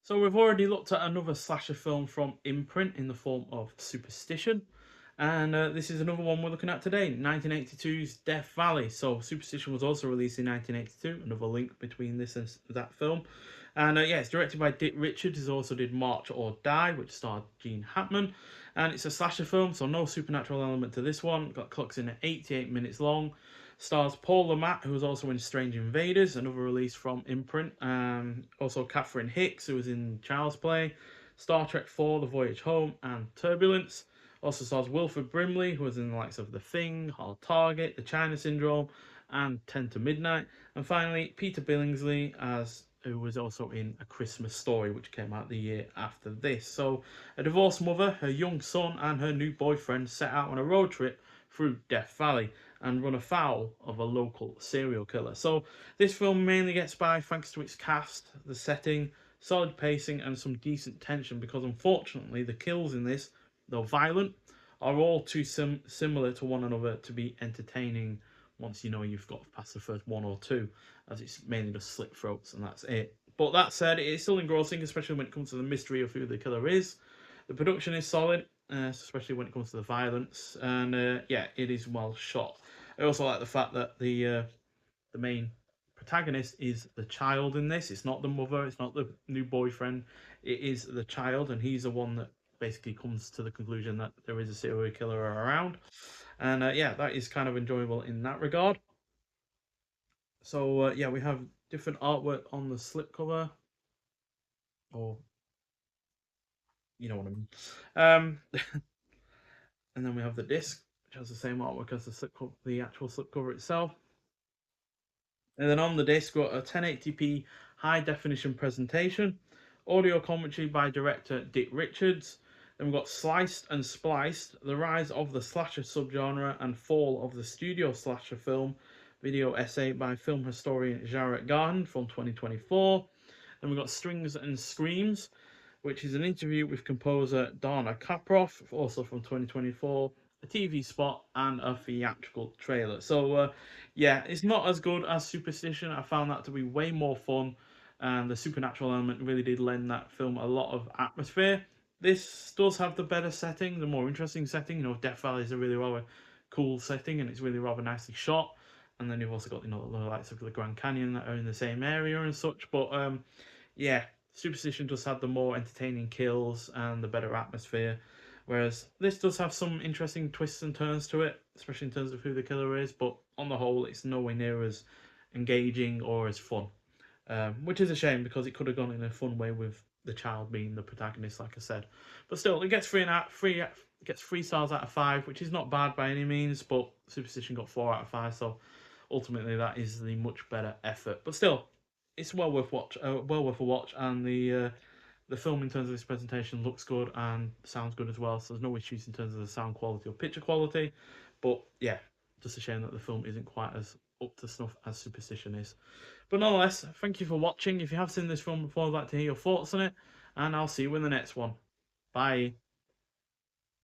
So we've already looked at another slasher film from Imprint in the form of Superstition. And this is another one we're looking at today, 1982's Death Valley. So Superstition was also released in 1982, another link between this and that film. And yeah, it's directed by Dick Richards, who also did March or Die, which starred Gene Hackman. And it's a slasher film, so no supernatural element to this one. Got clocks in at 88 minutes long. Stars Paul Le Mat, who was also in Strange Invaders, another release from Imprint. Also Catherine Hicks, who was in Child's Play, Star Trek 4, The Voyage Home, and Turbulence. Also stars Wilford Brimley, who was in the likes of The Thing, Hard Target, The China Syndrome, and 10 to Midnight. And finally, Peter Billingsley, who was also in A Christmas Story, which came out the year after this. So, a divorced mother, her young son, and her new boyfriend set out on a road trip through Death Valley and run afoul of a local serial killer. So this film mainly gets by thanks to its cast, the setting, solid pacing, and some decent tension. Because unfortunately, the kills in this, though violent, are all too similar to one another to be entertaining. Once you know you've got past the first one or two, as it's mainly just slit throats and that's it. But that said, it is still engrossing, especially when it comes to the mystery of who the killer is. The production is solid, especially when it comes to the violence, and yeah, it is well shot. I also like the fact that the main protagonist is the child in this. It's not the mother. It's not the new boyfriend. It is the child, and he's the one that basically comes to the conclusion that there is a serial killer around. And yeah, that is kind of enjoyable in that regard. So yeah, we have different artwork on the slipcover, or you know what I mean. Um, and then we have the disc, which has the same artwork as the actual slipcover itself. And then on the disc, we've got a 1080p high definition presentation, audio commentary by director Dick Richards. Then we've got Sliced and Spliced, the rise of the slasher subgenre and fall of the studio slasher film, video essay by film historian Jarrett Garden from 2024. Then we've got Strings and Screams, which is an interview with composer Dana Kaproff, also from 2024, a TV spot, and a theatrical trailer. So, yeah, it's not as good as Superstition. I found that to be way more fun, and the supernatural element really did lend that film a lot of atmosphere. This does have the better setting, the more interesting setting. You know, Death Valley is a really rather cool setting, and it's really rather nicely shot. And then you've also got, you know, the lights of the Grand Canyon that are in the same area and such. But yeah, Superstition just had the more entertaining kills and the better atmosphere, whereas this does have some interesting twists and turns to it, especially in terms of who the killer is. But on the whole, it's nowhere near as engaging or as fun, which is a shame because it could have gone in a fun way with the child being the protagonist, like I said. But still, it gets gets 3 stars out of 5, which is not bad by any means. But Superstition got 4 out of 5, so ultimately that is the much better effort. But still, it's well worth a watch, and the film in terms of its presentation looks good and sounds good as well. So there's no issues in terms of the sound quality or picture quality. But yeah, just a shame that the film isn't quite as up to snuff as Superstition is. But nonetheless, thank you for watching. If you have seen this film before, I'd like to hear your thoughts on it, and I'll see you in the next one. Bye.